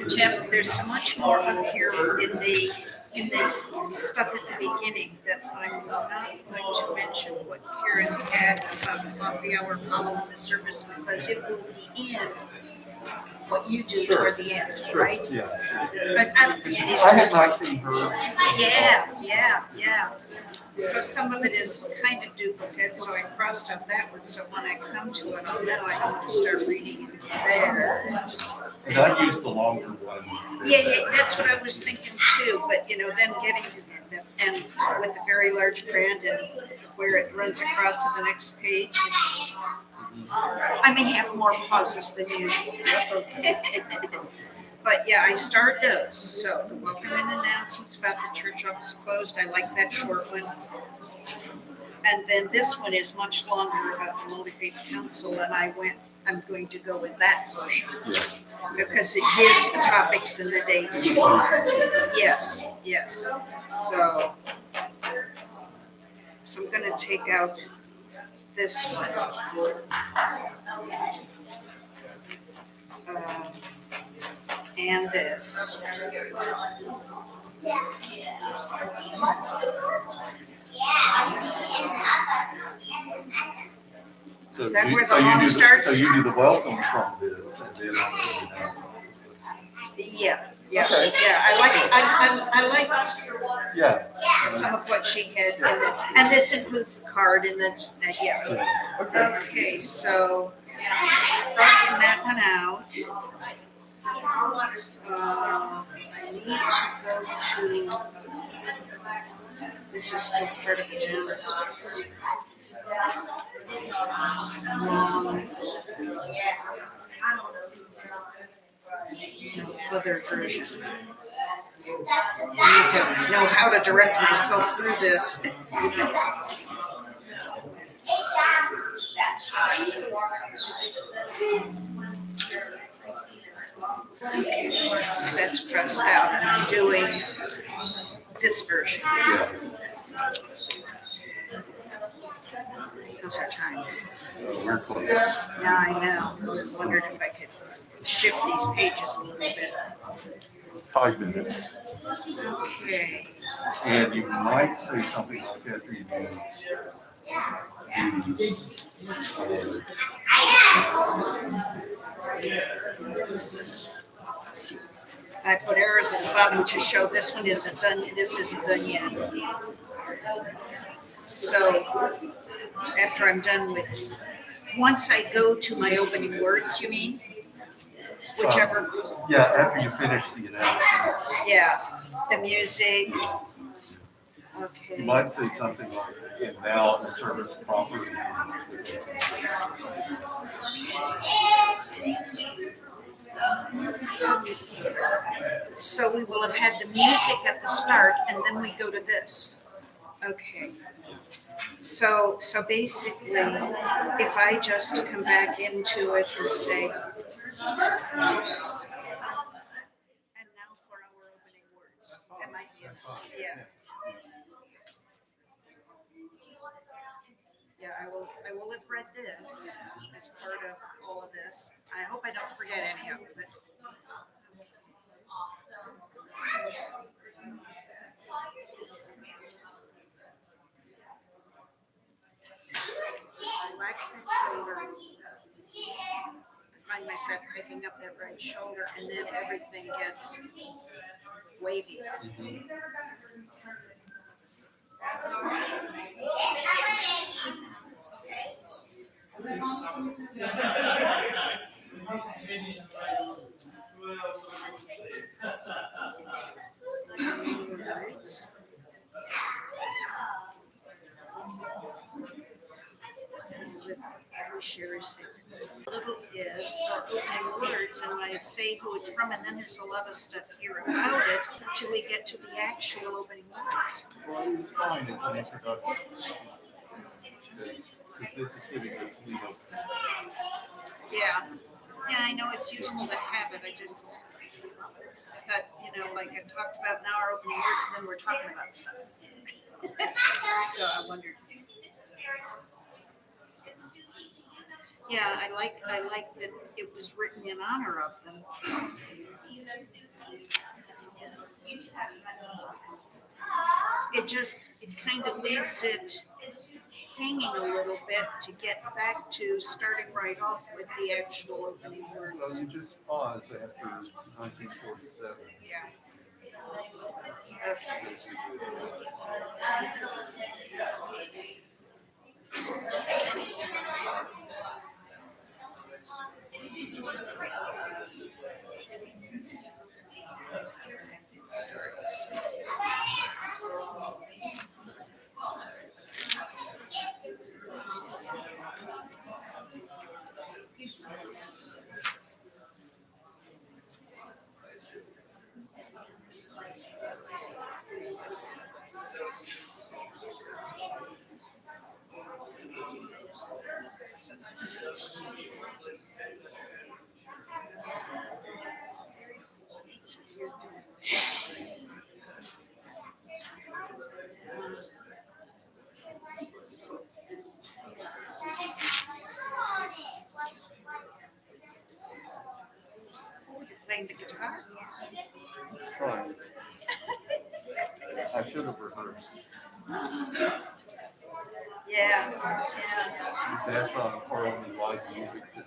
Tim, there's so much more up here in the stuff at the beginning that I'm not going to mention what Karen had about the coffee hour following the service because it will be in what you do toward the end, right? Yeah. But I don't think it is. I had not seen her. Yeah. So some of it is kind of duplicate, so I crossed out that one, so when I come to it, oh no, I don't want to start reading it there. And I used the longer one. Yeah, that's what I was thinking too, but then getting to the and with the very large print and where it runs across to the next page, I may have more pauses than usual. But yeah, I start those. So the welcome and announcements about the church office closed. I like that short one. And then this one is much longer about the Motivate Council, and I'm going to go with that version. Yeah. Because it gives the topics and the dates. Yes. So I'm going to take out this one. And this. Is that where the law starts? So you do the welcome from this and then Yeah. Okay. Yeah. I like some of what she had, and this includes the card and the yeah. Okay, so crossing that one out. I need to go to. This is still part of the announcements. Other version. I need to know how to direct myself through this. Okay, so that's crossed out, and I'm doing this version. Yeah. How's our time? We're close. Yeah, I know. I wondered if I could shift these pages a little bit. 5 minutes. Okay. And you might say something like that to I put arrows at the bottom to show this one isn't done, this isn't done yet. So after I'm done with, once I go to my opening words, you mean? Whichever, yeah, after you finish the analysis, yeah, the music. you Okay. might say something like, and now the service properly. So we will have had the music at the start and then we go to this. Okay. So basically, if I just come back into it and say, and now for our opening words. Am I, yeah. Yeah, I will have read this as part of all of this. I hope I don't forget any of it, but. Relax that shoulder. I find myself picking up that right shoulder and then everything gets wavy. Words. Ceres. Little is the opening words, and I say who it's from, and then there's a lot of stuff here about it till we get to the actual opening words. Well, it was fine as an introduction. Because this is giving us Toledo. Yeah. Yeah, I know it's useful to have it. I just thought, like I talked about now our opening words, and then we're talking about stuff. So I wondered. Yeah, I like that it was written in honor of them. It kind of leaves it hanging a little bit to get back to starting right off with the actual opening So words. you just pause after 1947. Yeah. Okay. Playing the guitar? Fine. I should have rehearsed. Yeah. That's on Carlton's live music today.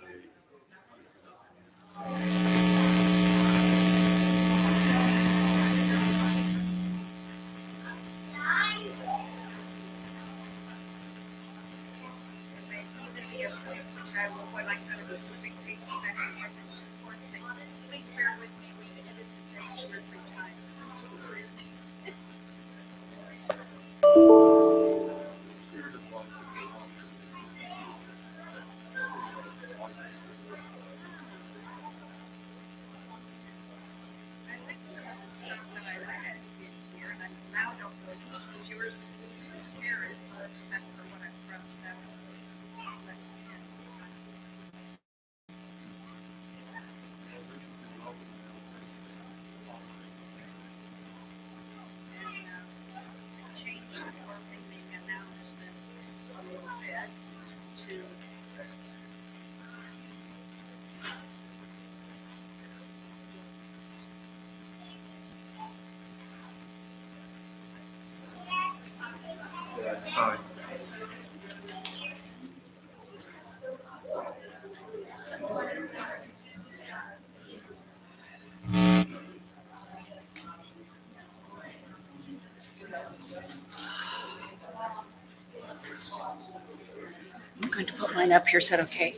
Please bear with me. We edited this 2 or 3 times since it was written. stuff that I had in here, and I now don't know whose was yours and whose was Karen's, except for what I crossed out. Change the opening announcements a little bit to That's fine. I'm going to put mine up here. Is that okay?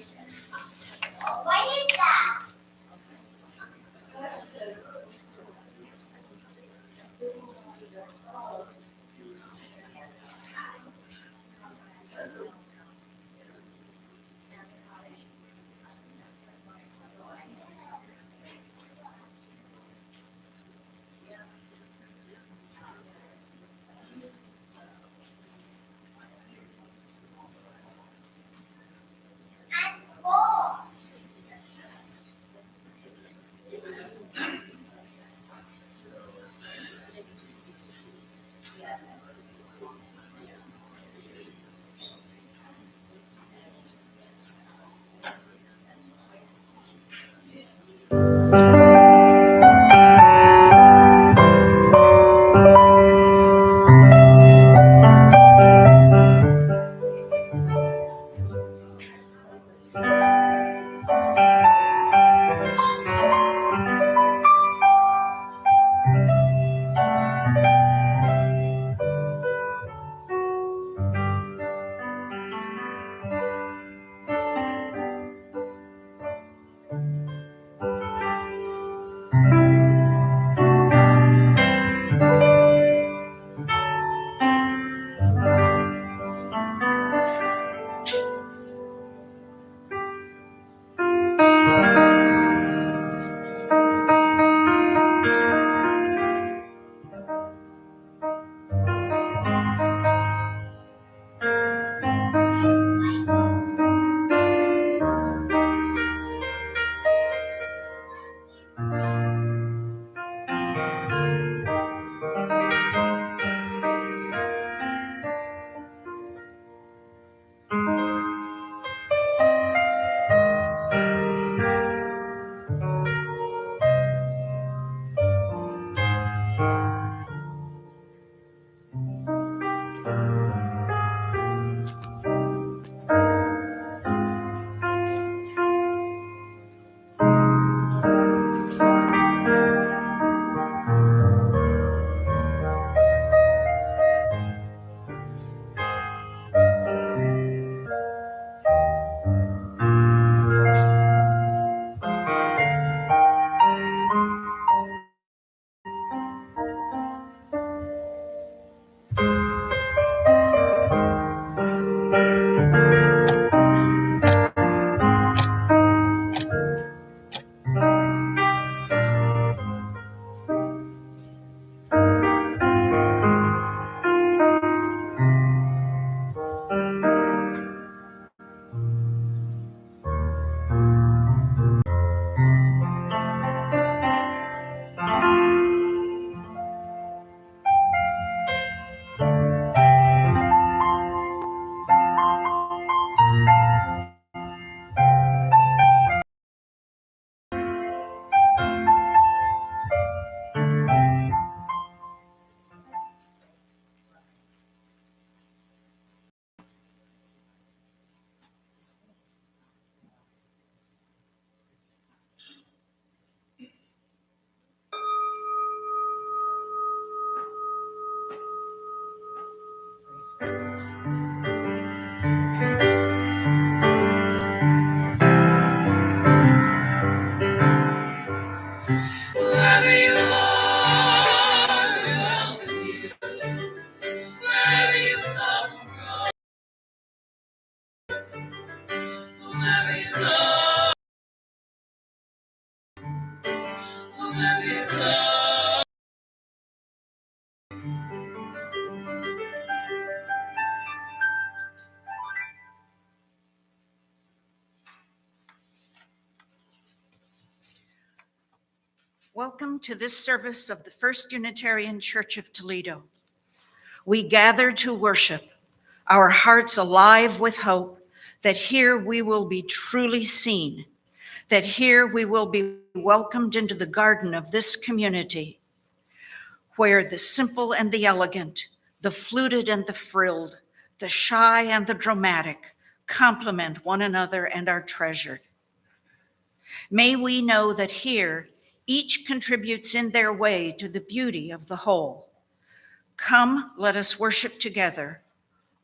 welcome to this service of the First Unitarian Church of Toledo. We gather to worship, our hearts alive with hope that here we will be truly seen, that here we will be welcomed into the garden of this community, where the simple and the elegant, the fluted and the frilled, the shy and the dramatic complement one another and are treasured. May we know that here, each contributes in their way to the beauty of the whole. Come, let us worship together,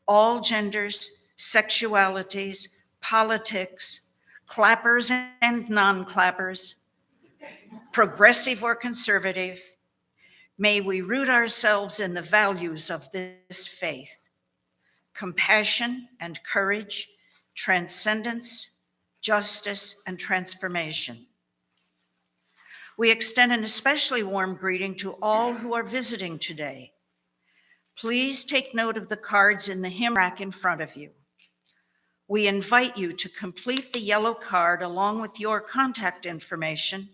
all genders, sexualities, politics, clappers and non-clappers, progressive or conservative. May we root ourselves in the values of this faith: compassion and courage, transcendence, justice, and transformation. We extend an especially warm greeting to all who are visiting today. Please take note of the cards in the hymn rack in front of you. We invite you to complete the yellow card along with your contact information,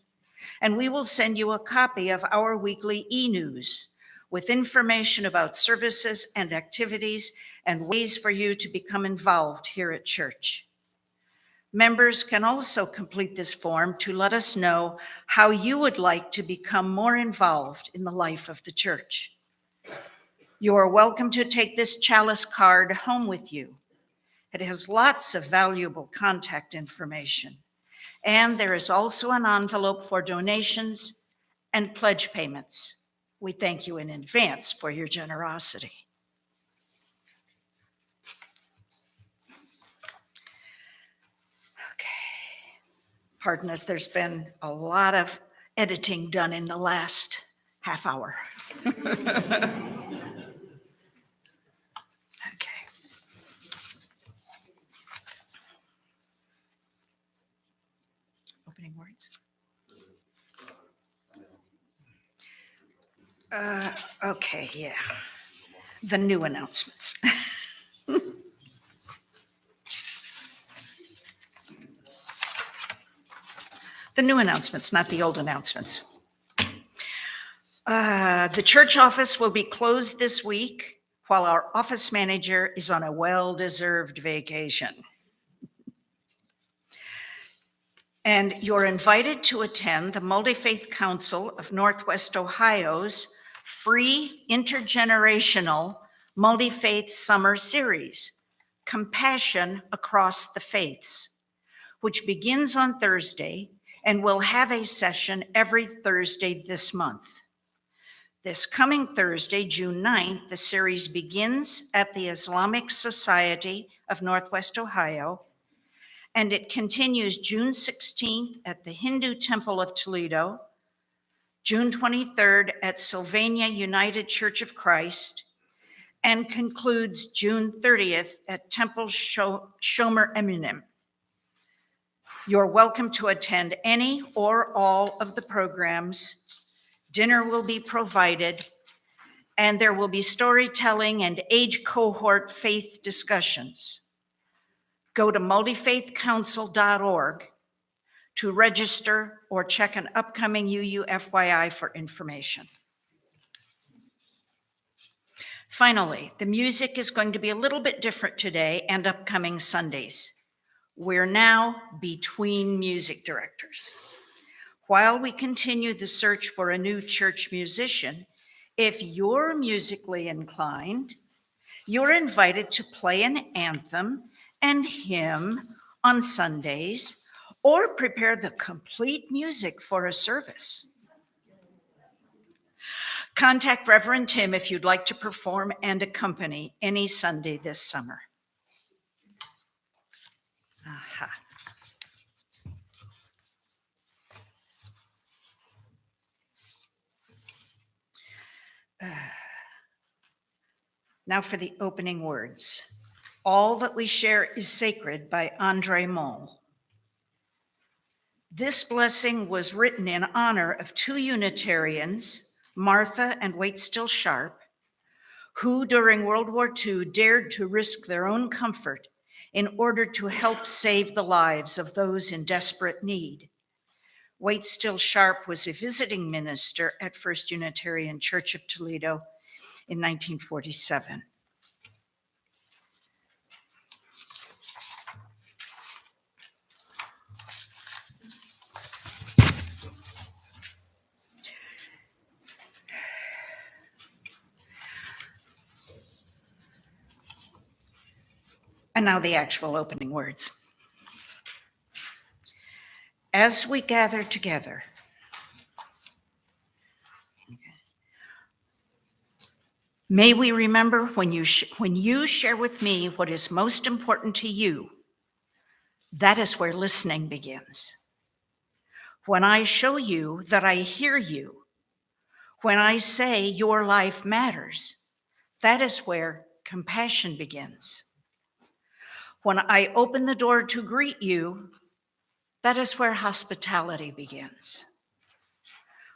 and we will send you a copy of our weekly e-news with information about services and activities and ways for you to become involved here at church. Members can also complete this form to let us know how you would like to become more involved in the life of the church. You are welcome to take this chalice card home with you. It has lots of valuable contact information, and there is also an envelope for donations and pledge payments. We thank you in advance for your generosity. Pardon us, there's been a lot of editing done in the last half hour. Okay. Opening words? Okay, yeah. The new announcements. The new announcements, not the old announcements. The church office will be closed this week while our office manager is on a well-deserved vacation. And you're invited to attend the Multi-Faith Council of Northwest Ohio's free intergenerational multi-faith summer series, Compassion Across the Faiths, which begins on Thursday and will have a session every Thursday this month. This coming Thursday, June 9th, the series begins at the Islamic Society of Northwest Ohio, and it continues June 16th at the Hindu Temple of Toledo, June 23rd at Sylvania United Church of Christ, and concludes June 30th at Temple Shomer Eminem. You're welcome to attend any or all of the programs. Dinner will be provided, and there will be storytelling and age cohort faith discussions. Go to multifaithcouncil.org to register or check an upcoming UUFYI for information. Finally, the music is going to be a little bit different today and upcoming Sundays. We're now between music directors. While we continue the search for a new church musician, if you're musically inclined, you're invited to play an anthem and hymn on Sundays, or prepare the complete music for a service. Contact Reverend Tim if you'd like to perform and accompany any Sunday this summer. Aha. Now for the opening words. All that we share is sacred by Mull. This blessing was written in honor of two Unitarians, Martha and Wait Still Sharp, who during World War II dared to risk their own comfort in order to help save the lives of those in desperate need. Waite Still Sharp was a visiting minister at First Unitarian Church of Toledo in 1947. And now the actual opening words. As we gather together, may we remember when you share with me what is most important to you, that is where listening begins. When I show you that I hear you, when I say your life matters, that is where compassion begins. When I open the door to greet you, that is where hospitality begins.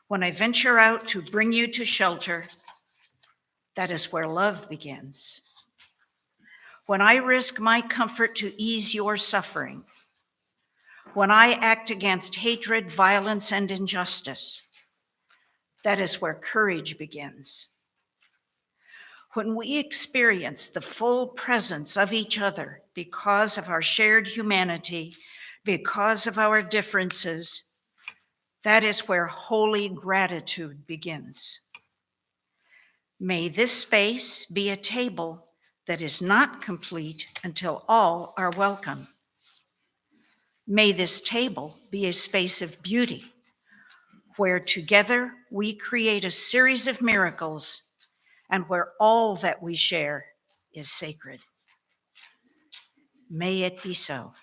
When I venture out to bring you to shelter, that is where love begins. When I risk my comfort to ease your suffering, when I act against hatred, violence, and injustice, that is where courage begins. When we experience the full presence of each other because of our shared humanity, because of our differences, that is where holy gratitude begins. May this space be a table that is not complete until all are welcome. May this table be a space of beauty where together we create a series of miracles and where all that we share is sacred. May it be so.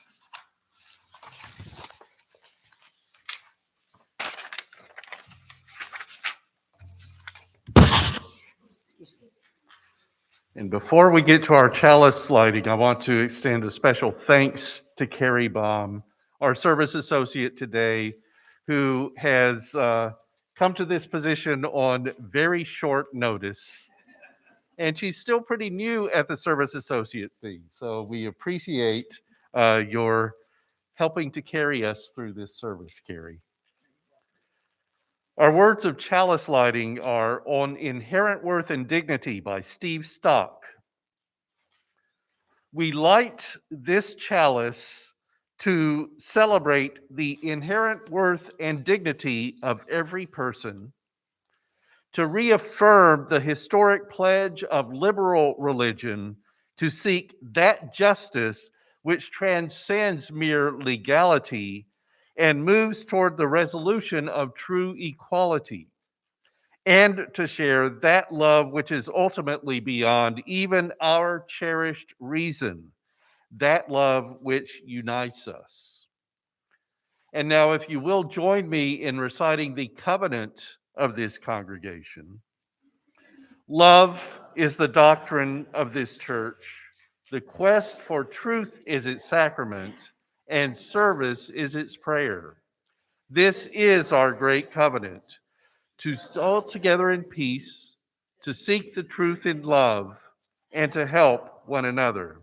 And before we get to our chalice lighting, I want to extend a special thanks to Carrie Baum, our service associate today, who has come to this position on very short notice. And she's still pretty new at the service associate thing. So we appreciate your helping to carry us through this service, Carrie. Our words of chalice lighting are On Inherent Worth and Dignity by Steve Stock. We light this chalice to celebrate the inherent worth and dignity of every person, to reaffirm the historic pledge of liberal religion to seek that justice which transcends mere legality and moves toward the resolution of true equality, and to share that love which is ultimately beyond even our cherished reason, that love which unites us. And now, if you will join me in reciting the covenant of this congregation. Love is the doctrine of this church. The quest for truth is its sacrament, and service is its prayer. This is our great covenant, to all together in peace, to seek the truth in love, and to help one another.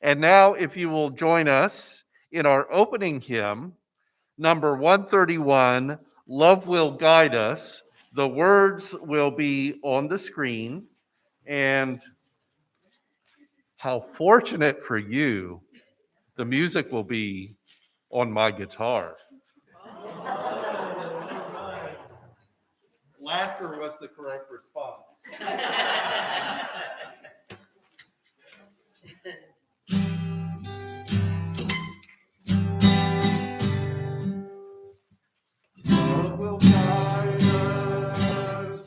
And now, if you will join us in our opening hymn, number 131, Love Will Guide Us. The words will be on the screen, and how fortunate for you, the music will be on my guitar. Laughter was the correct response. Love will guide us,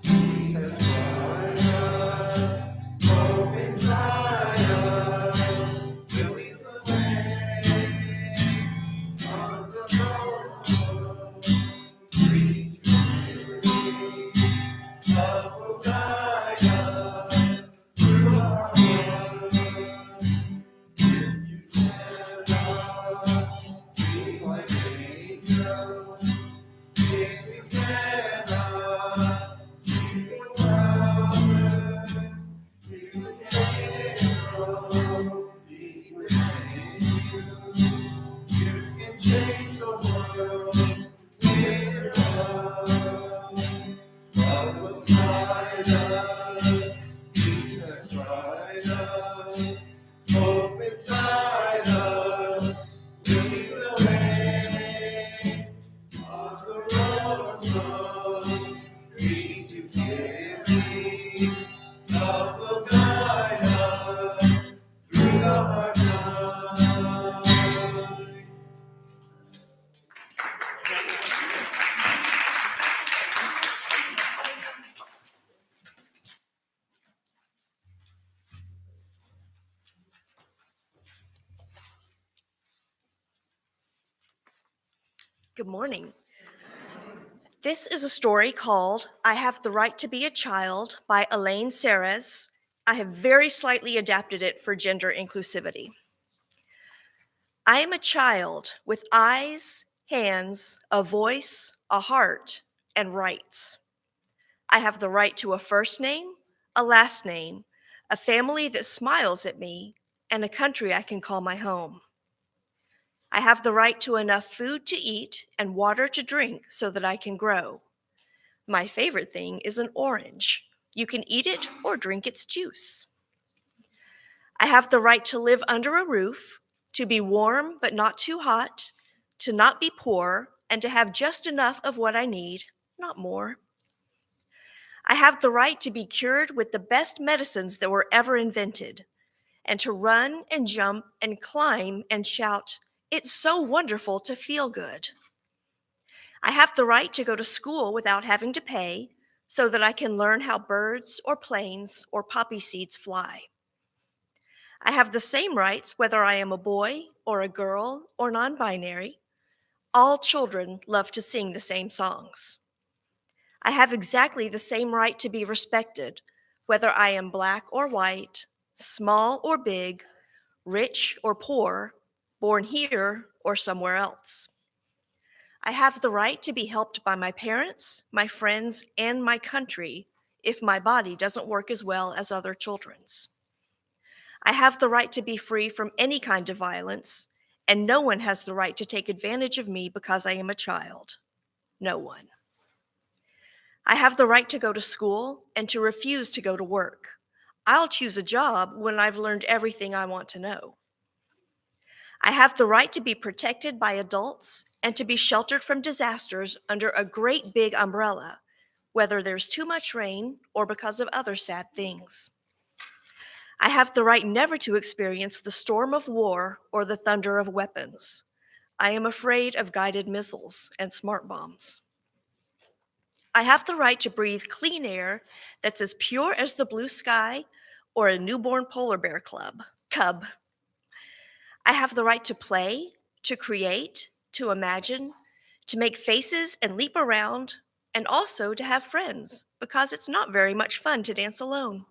He has guided us, hope inside us, will lead the way on the road, free to liberty. Love will guide us through our world. If you cannot see like angels, if you cannot see the clouds, you can be within you. You can change the world. Good morning. This is a story called I Have the Right to Be a Child by Elaine Ceres. I have very slightly adapted it for gender inclusivity. I am a child with eyes, hands, a voice, a heart, and rights. I have the right to a first name, a last name, a family that smiles at me, and a country I can call my home. I have the right to enough food to eat and water to drink so that I can grow. My favorite thing is an orange. You can eat it or drink its juice. I have the right to live under a roof, to be warm but not too hot, to not be poor, and to have just enough of what I need, not more. I have the right to be cured with the best medicines that were ever invented, and to run and jump and climb and shout, "It's so wonderful to feel good." I have the right to go to school without having to pay so that I can learn how birds or planes or poppy seeds fly. I have the same rights whether I am a boy or a girl or non-binary. All children love to sing the same songs. I have exactly the same right to be respected, whether I am black or white, small or big, rich or poor, born here or somewhere else. I have the right to be helped by my parents, my friends, and my country if my body doesn't work as well as other children's. I have the right to be free from any kind of violence, and no one has the right to take advantage of me because I am a child. No one. I have the right to go to school and to refuse to go to work. I'll choose a job when I've learned everything I want to know. I have the right to be protected by adults and to be sheltered from disasters under a great big umbrella, whether there's too much rain or because of other sad things. I have the right never to experience the storm of war or the thunder of weapons. I am afraid of guided missiles and smart bombs. I have the right to breathe clean air that's as pure as the blue sky or a newborn polar bear cub. I have the right to play, to create, to imagine, to make faces and leap around, and also to have friends, because it's not very much fun to dance alone.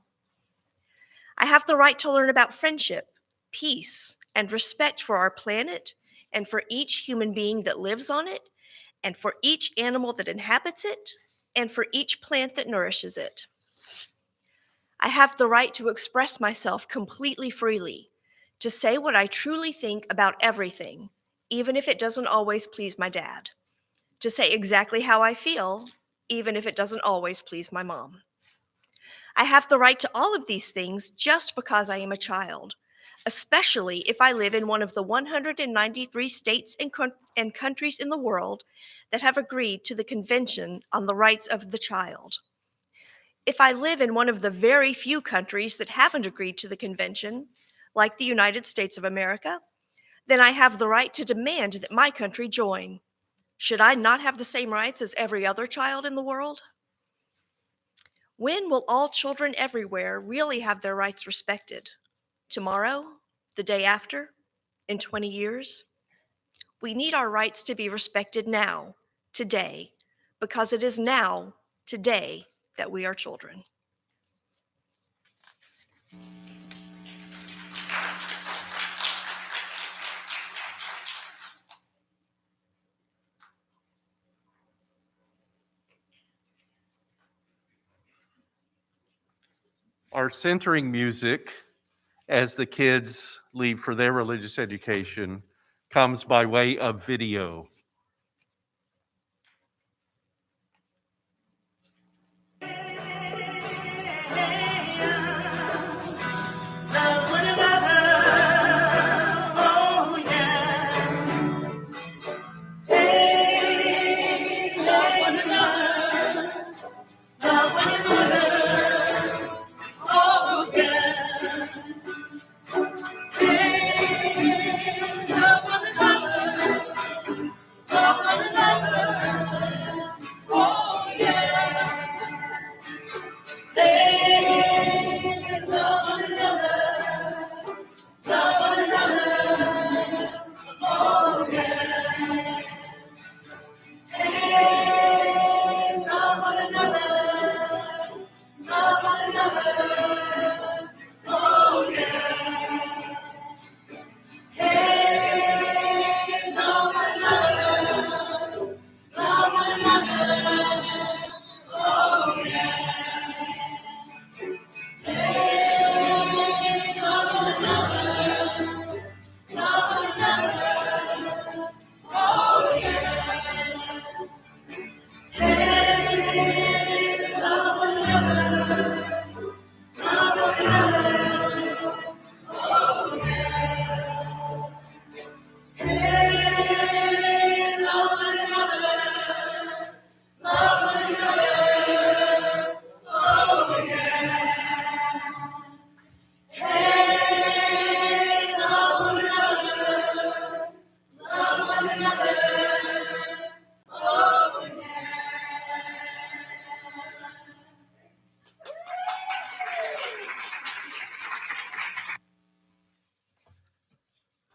I have the right to learn about friendship, peace, and respect for our planet, and for each human being that lives on it, and for each animal that inhabits it, and for each plant that nourishes it. I have the right to express myself completely freely, to say what I truly think about everything, even if it doesn't always please my dad, to say exactly how I feel, even if it doesn't always please my mom. I have the right to all of these things just because I am a child, especially if I live in one of the 193 states and countries in the world that have agreed to the Convention on the Rights of the Child. If I live in one of the very few countries that haven't agreed to the convention, like the United States of America, then I have the right to demand that my country join. Should I not have the same rights as every other child in the world? When will all children everywhere really have their rights respected? Tomorrow? The day after? In 20 years? We need our rights to be respected now, today, because it is now, today, that we are children. Our centering music, as the kids leave for their religious education, comes by way of video.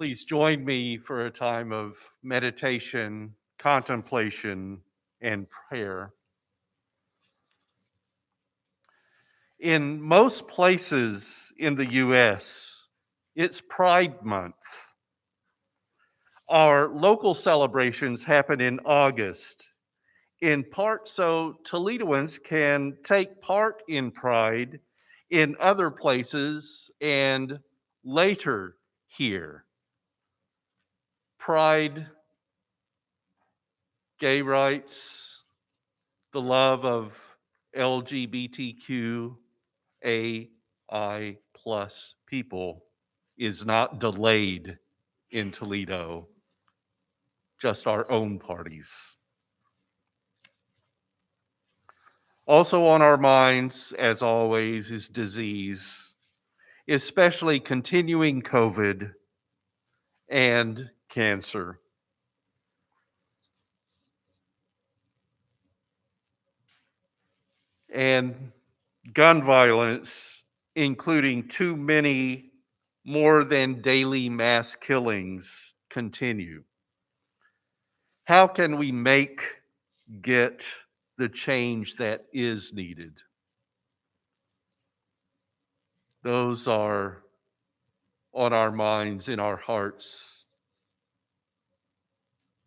Please join me for a time of meditation, contemplation, and prayer. In most places in the U.S., it's Pride Month. Our local celebrations happen in August, in part so Toledoans can take part in Pride in other places and later here. Pride, gay rights, the love of LGBTQAI plus people is not delayed in Toledo, just our own parties. Also on our minds, as always, is disease, especially continuing COVID and cancer. And gun violence, including too many more than daily mass killings, continue. How can we get the change that is needed? Those are on our minds, in our hearts,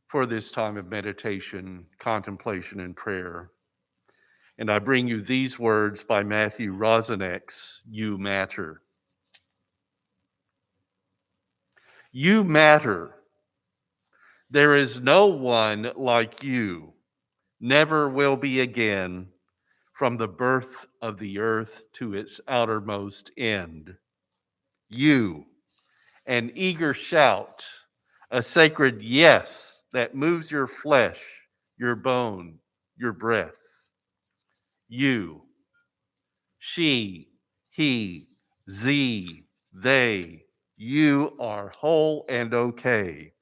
for this time of meditation, contemplation, and prayer. And I bring you these words by Matthew Rosenek's You Matter. You matter. There is no one like you, never will be again, from the birth of the earth to its outermost end. You, an eager shout, a sacred yes that moves your flesh, your bone, your breath. You, she, he, ze, they, you are whole and okay,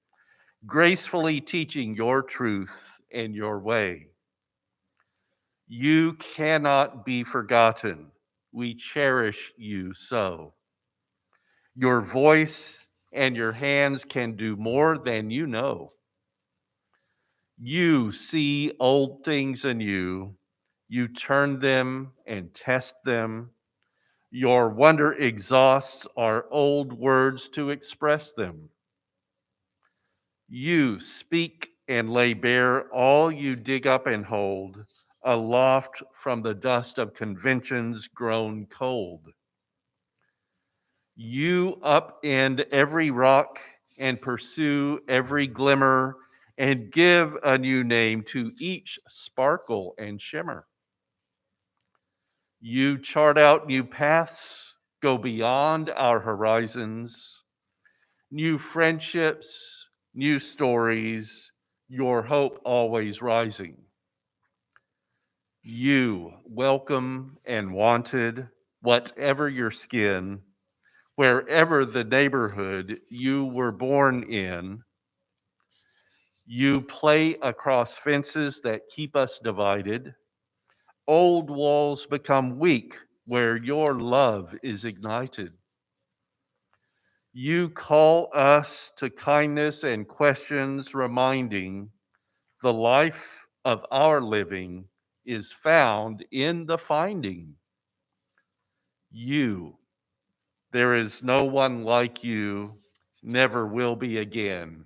gracefully teaching your truth and your way. You cannot be forgotten. We cherish you so. Your voice and your hands can do more than you know. You see old things in you. You turn them and test them. Your wonder exhausts our old words to express them. You speak and lay bare all you dig up and hold, aloft from the dust of conventions grown cold. You upend every rock and pursue every glimmer and give a new name to each sparkle and shimmer. You chart out new paths, go beyond our horizons, new friendships, new stories, your hope always rising. You, welcome and wanted, whatever your skin, wherever the neighborhood you were born in. You play across fences that keep us divided. Old walls become weak where your love is ignited. You call us to kindness and questions, reminding the life of our living is found in the finding. You, there is no one like you, never will be again,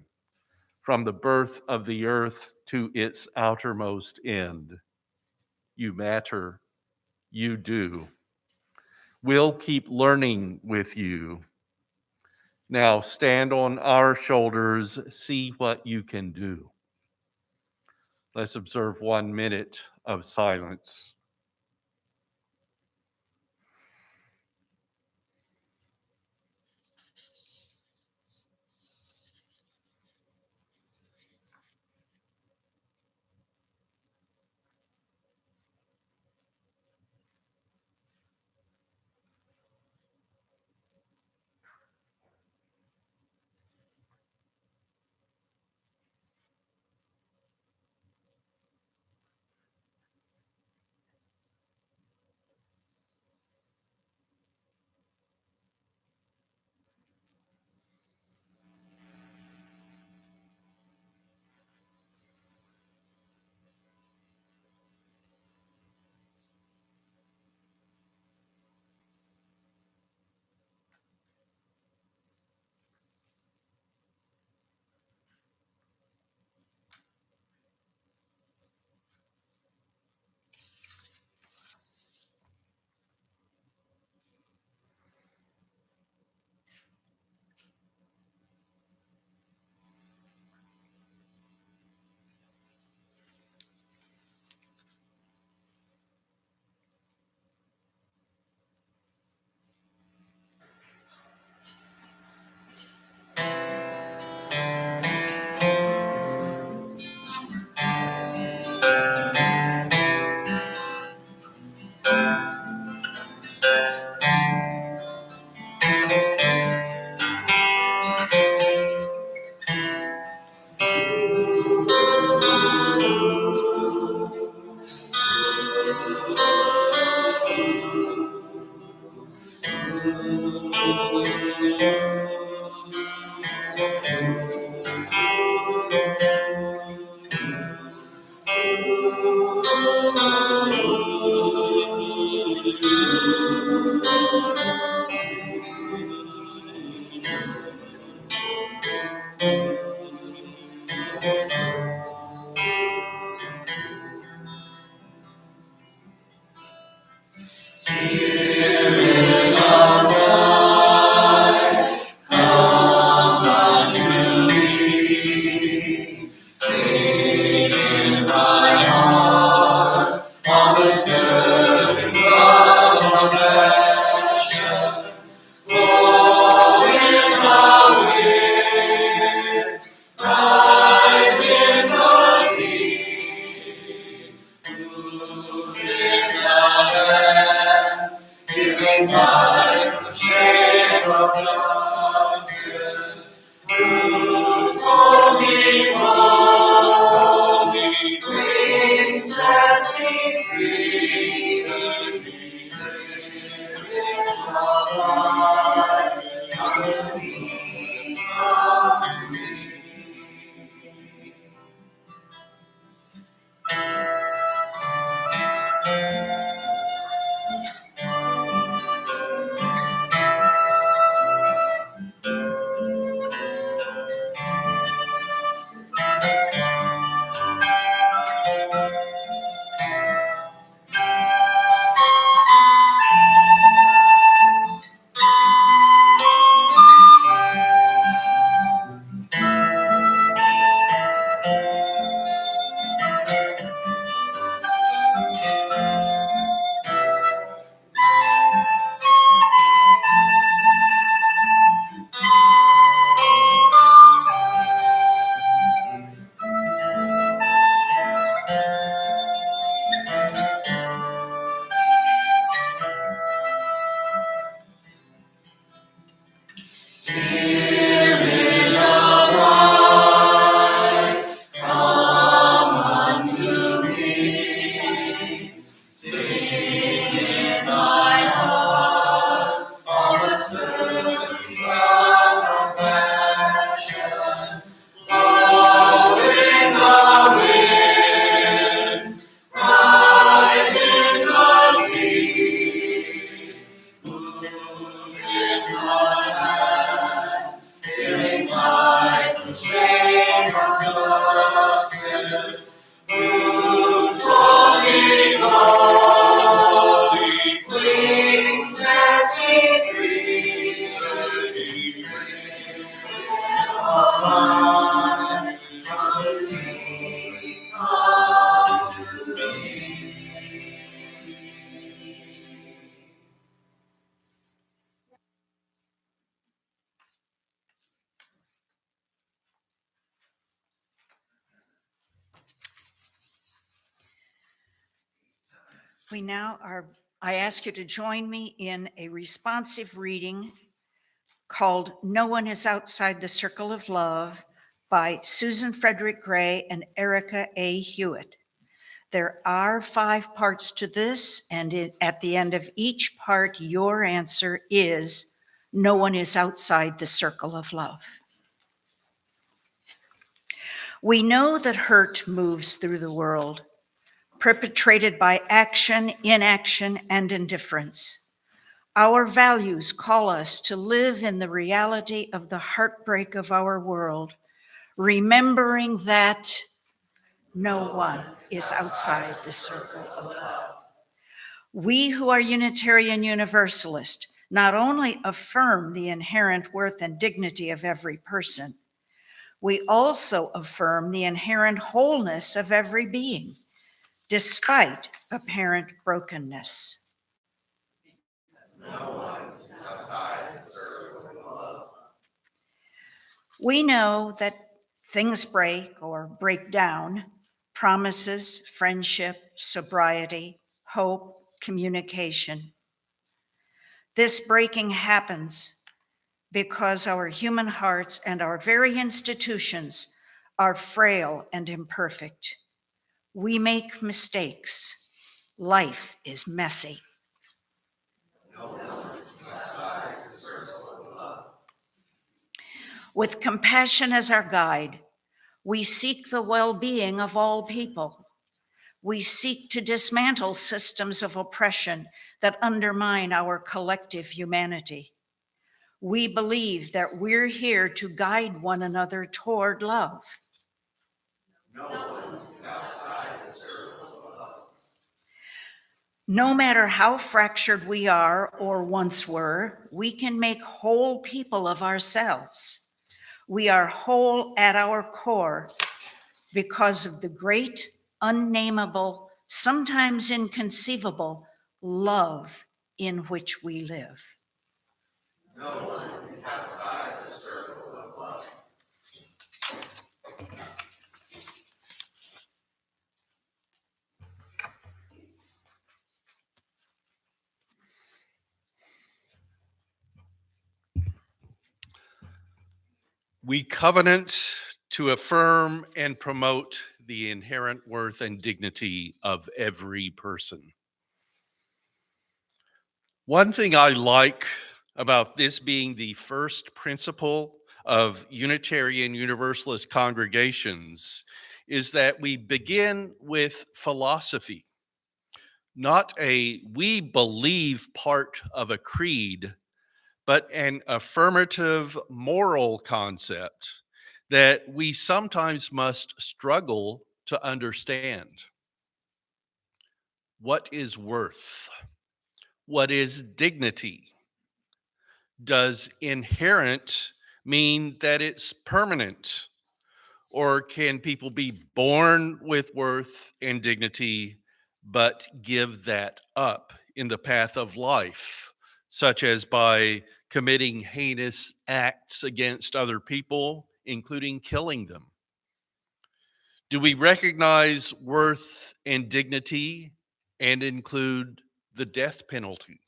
from the birth of the earth to its outermost end. You matter, you do. We'll keep learning with you. Now stand on our shoulders, see what you can do. Let's observe 1 minute of silence. I ask you to join me in a responsive reading called No One is Outside the Circle of Love by Susan Frederick Gray and Erica A. Hewitt. There are 5 parts to this, and at the end of each part, your answer is no one is outside the circle of love. We know that hurt moves through the world, perpetrated by action, inaction, and indifference. Our values call us to live in the reality of the heartbreak of our world, remembering that no one is outside the circle of love. We who are Unitarian Universalist not only affirm the inherent worth and dignity of every person, we also affirm the inherent wholeness of every being, despite apparent brokenness. No one is outside the circle of love. We know that things break or break down: promises, friendship, sobriety, hope, communication. This breaking happens because our human hearts and our very institutions are frail and imperfect. We make mistakes. Life is messy. No one is outside With compassion as our guide, we seek the well-being of all people. We seek to dismantle systems of oppression that undermine our collective humanity. We believe that we're here to guide one another toward love. No matter how fractured we are or once were, we can make whole people of ourselves. We are whole at our core because of the great, unnameable, sometimes inconceivable love in which we live. We covenant to affirm and promote the inherent worth and dignity of every person. One thing I like about this being the first principle of Unitarian Universalist congregations is that we begin with philosophy, not a we believe part of a creed, but an affirmative moral concept that we sometimes must struggle to understand. What is worth? What is dignity? Does inherent mean that it's permanent? Or can people be born with worth and dignity, but give that up in the path of life, such as by committing heinous acts against other people, including killing them? Do we recognize worth and dignity and include the death penalty?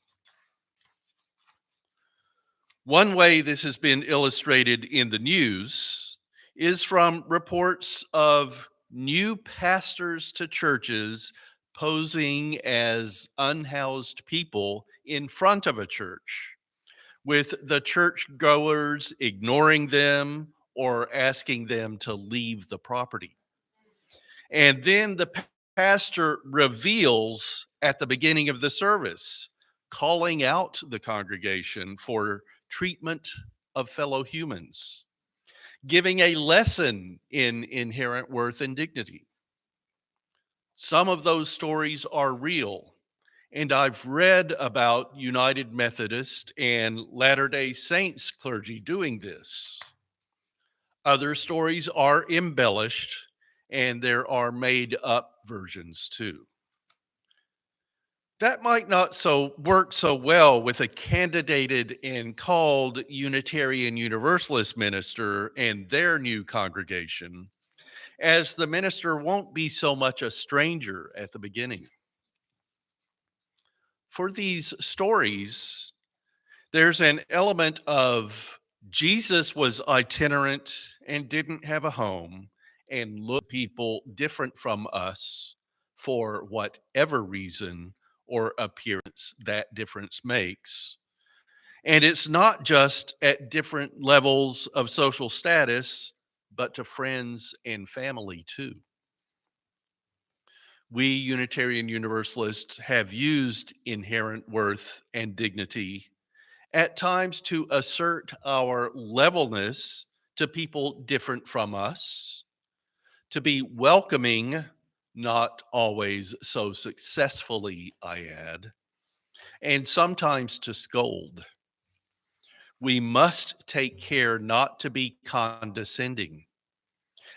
One way this has been illustrated in the news is from reports of new pastors to churches posing as unhoused people in front of a church, with the churchgoers ignoring them or asking them to leave the property. And then the pastor reveals at the beginning of the service, calling out the congregation for treatment of fellow humans, giving a lesson in inherent worth and dignity. Some of those stories are real, and I've read about United Methodist and Latter-day Saints clergy doing this. Other stories are embellished, and there are made up versions too. That might not work so well with a candidated and called Unitarian Universalist minister and their new congregation, as the minister won't be so much a stranger at the beginning. For these stories, there's an element of Jesus was itinerant and didn't have a home and looked people different from us for whatever reason or appearance that difference makes. And it's not just at different levels of social status, but to friends and family too. We Unitarian Universalists have used inherent worth and dignity at times to assert our levelness to people different from us, to be welcoming, not always so successfully, I add, and sometimes to scold. We must take care not to be condescending,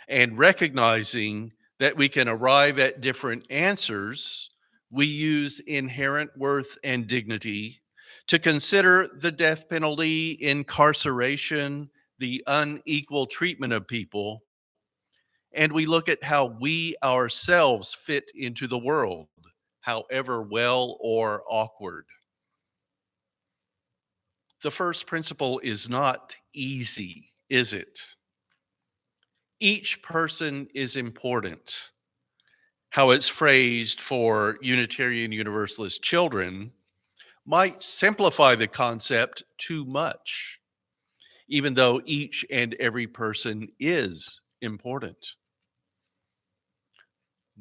and recognizing that we can arrive at different answers, we use inherent worth and dignity to consider the death penalty, incarceration, the unequal treatment of people, and we look at how we ourselves fit into the world, however well or awkward. The first principle is not easy, is it? Each person is important. How it's phrased for Unitarian Universalist children might simplify the concept too much. even though each and every person is important.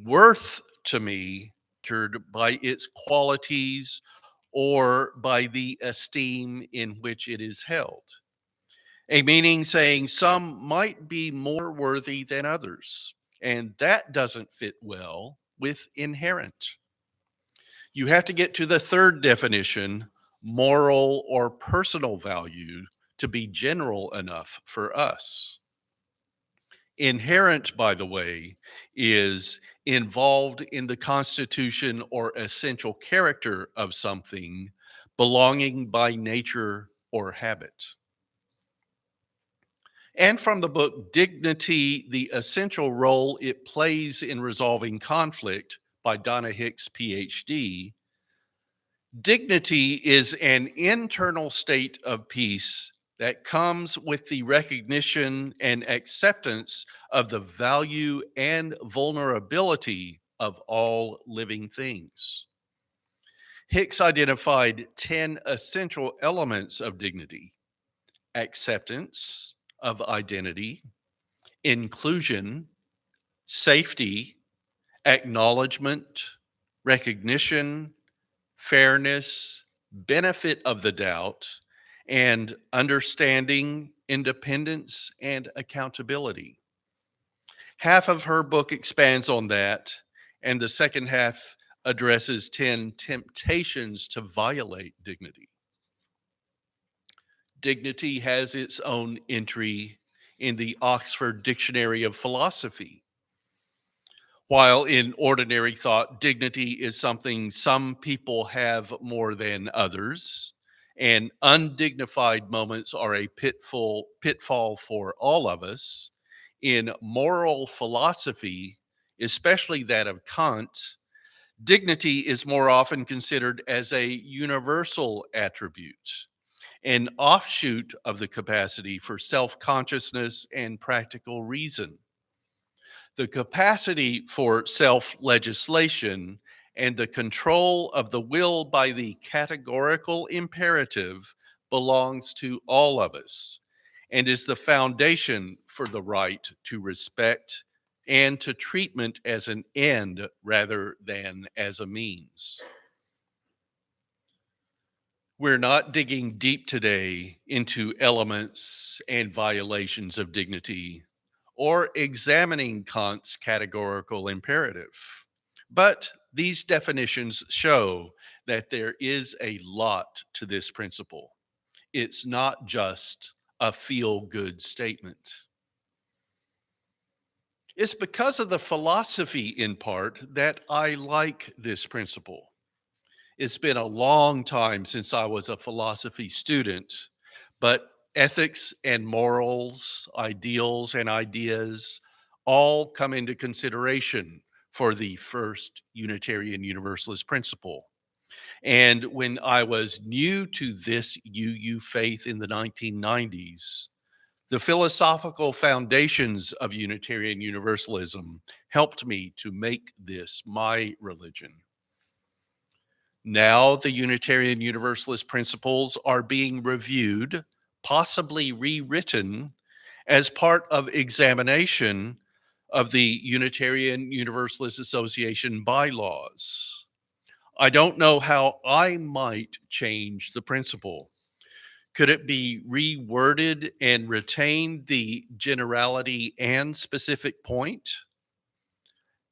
Worth, to me, measured by its qualities or by the esteem in which it is held. A meaning saying some might be more worthy than others, and that doesn't fit well with inherent. You have to get to the third definition, moral or personal value, to be general enough for us. Inherent, by the way, is involved in the constitution or essential character of something, belonging by nature or habit. And from the book Dignity, the Essential Role It Plays in Resolving Conflict by Donna Hicks, PhD, dignity is an internal state of peace that comes with the recognition and acceptance of the value and vulnerability of all living things. Hicks identified 10 essential elements of dignity: acceptance of identity, inclusion, safety, acknowledgement, recognition, fairness, benefit of the doubt, and understanding, independence, and accountability. Half of her book expands on that, and the second half addresses 10 temptations to violate dignity. Dignity has its own entry in the Oxford Dictionary of Philosophy. While in ordinary thought, dignity is something some people have more than others, and undignified moments are a pitfall for all of us, in moral philosophy, especially that of Kant, dignity is more often considered as a universal attribute, an offshoot of the capacity for self-consciousness and practical reason. The capacity for self-legislation and the control of the will by the categorical imperative belongs to all of us and is the foundation for the right to respect and to treatment as an end rather than as a means. We're not digging deep today into elements and violations of dignity or examining Kant's categorical imperative. But these definitions show that there is a lot to this principle. It's not just a feel-good statement. It's because of the philosophy, in part, that I like this principle. It's been a long time since I was a philosophy student, but ethics and morals, ideals and ideas all come into consideration for the first Unitarian Universalist principle. And when I was new to this UU faith in the 1990s, the philosophical foundations of Unitarian Universalism helped me to make this my religion. Now, the Unitarian Universalist principles are being reviewed, possibly rewritten, as part of examination of the Unitarian Universalist Association bylaws. I don't know how I might change the principle. Could it be reworded and retain the generality and specific point?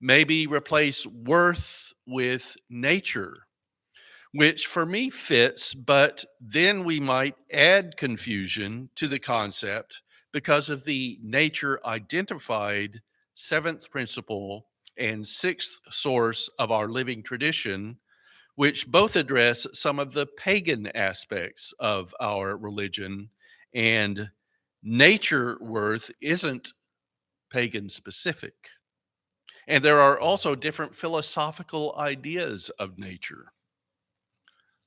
Maybe replace worth with nature, which for me fits, but then we might add confusion to the concept because of the nature identified seventh principle and sixth source of our living tradition, which both address some of the pagan aspects of our religion, and nature worth isn't pagan specific. And there are also different philosophical ideas of nature.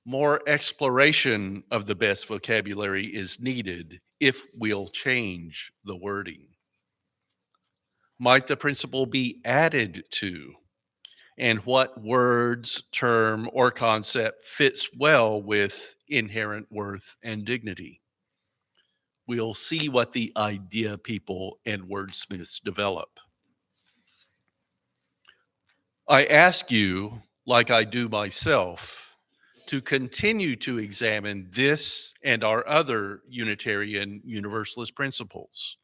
More exploration of the best vocabulary is needed if we'll change the wording. Might the principle be added to? And what words, term, or concept fits well with inherent worth and dignity? we'll see what the idea people and wordsmiths develop. I ask you, like I do myself, to continue to examine this and our other Unitarian Universalist principles.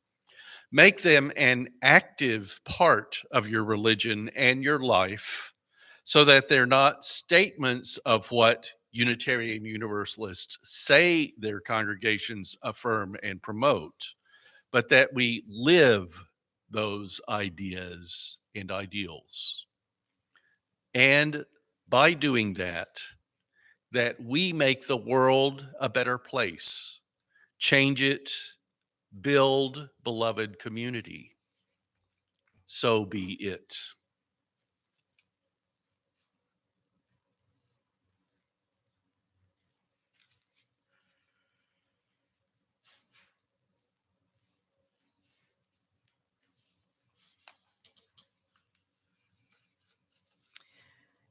Make them an active part of your religion and your life so that they're not statements of what Unitarian Universalists say their congregations affirm and promote, but that we live those ideas and ideals. And by doing that, that we make the world a better place, change it, build beloved community. So be it.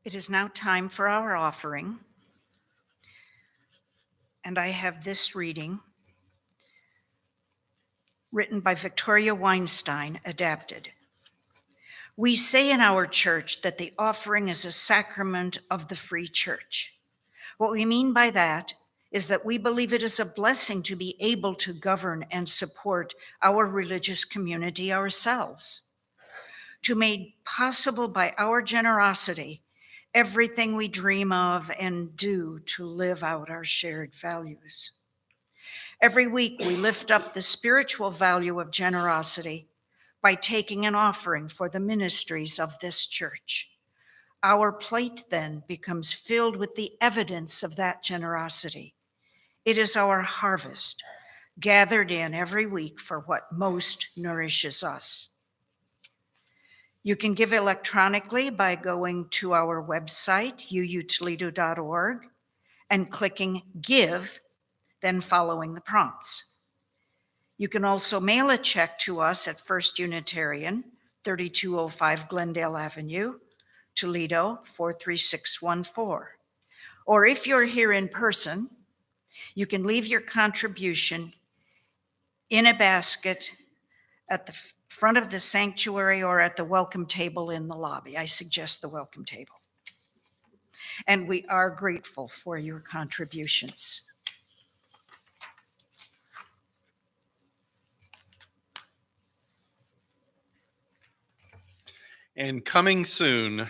It is now time for our offering. And I have this reading written by Victoria Weinstein, adapted. We say in our church that the offering is a sacrament of the free church. What we mean by that is that we believe it is a blessing to be able to govern and support our religious community ourselves, to made possible by our generosity everything we dream of and do to live out our shared values. Every week, we lift up the spiritual value of generosity by taking an offering for the ministries of this church. Our plate then becomes filled with the evidence of that generosity. It is our harvest, gathered in every week for what most nourishes us. You can give electronically by going to our website, uutoledo.org, and clicking Give, then following the prompts. You can also mail a check to us at First Unitarian, 3205 Glendale Avenue, Toledo 43614. Or if you're here in person, you can leave your contribution in a basket at the front of the sanctuary or at the welcome table in the lobby. I suggest the welcome table. And we are grateful for your contributions. And coming soon,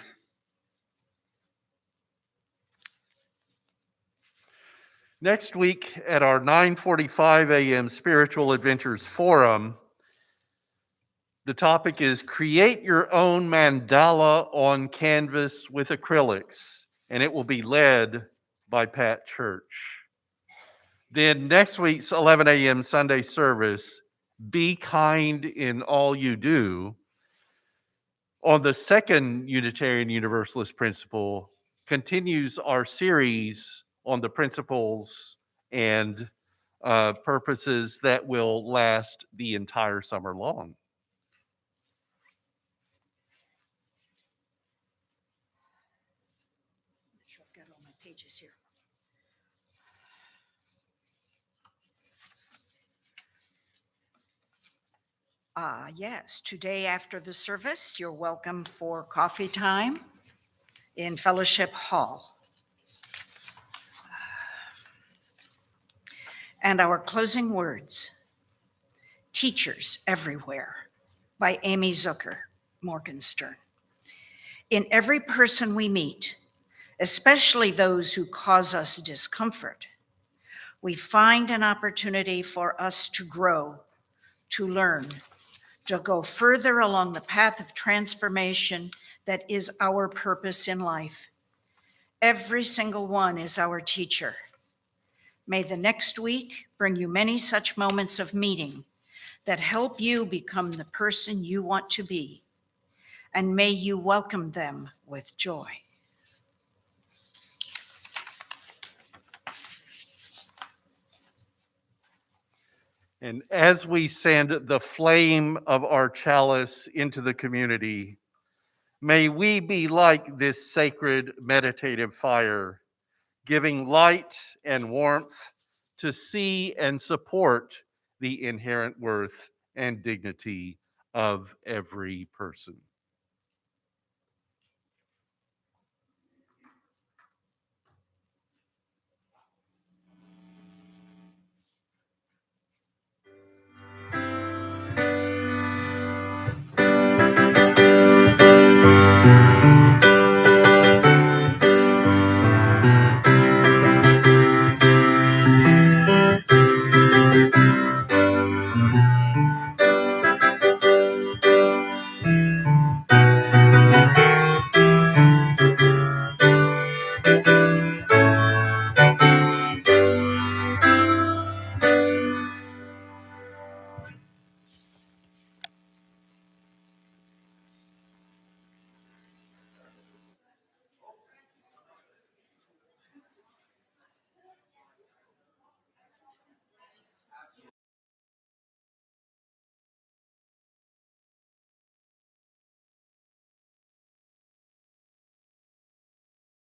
next week at our 9:45 a.m. Spiritual Adventures Forum, the topic is Create Your Own Mandala on Canvas with Acrylics, and it will be led by Pat Church. Then next week's 11 a.m. Sunday service, Be Kind in All You Do, on the second Unitarian Universalist principle, continues our series on the principles and purposes that will last the entire summer long. I've got all my pages here. Yes, today after the service, you're welcome for coffee time in Fellowship Hall. And our closing words, Teachers Everywhere, by Amy Zucker, Morgenstern. In every person we meet, especially those who cause us discomfort, we find an opportunity for us to grow, to learn, to go further along the path of transformation that is our purpose in life. Every single one is our teacher. May the next week bring you many such moments of meeting that help you become the person you want to be, and may you welcome them with joy. And as we send the flame of our chalice into the community, may we be like this sacred meditative fire, giving light and warmth to see and support the inherent worth and dignity of every person.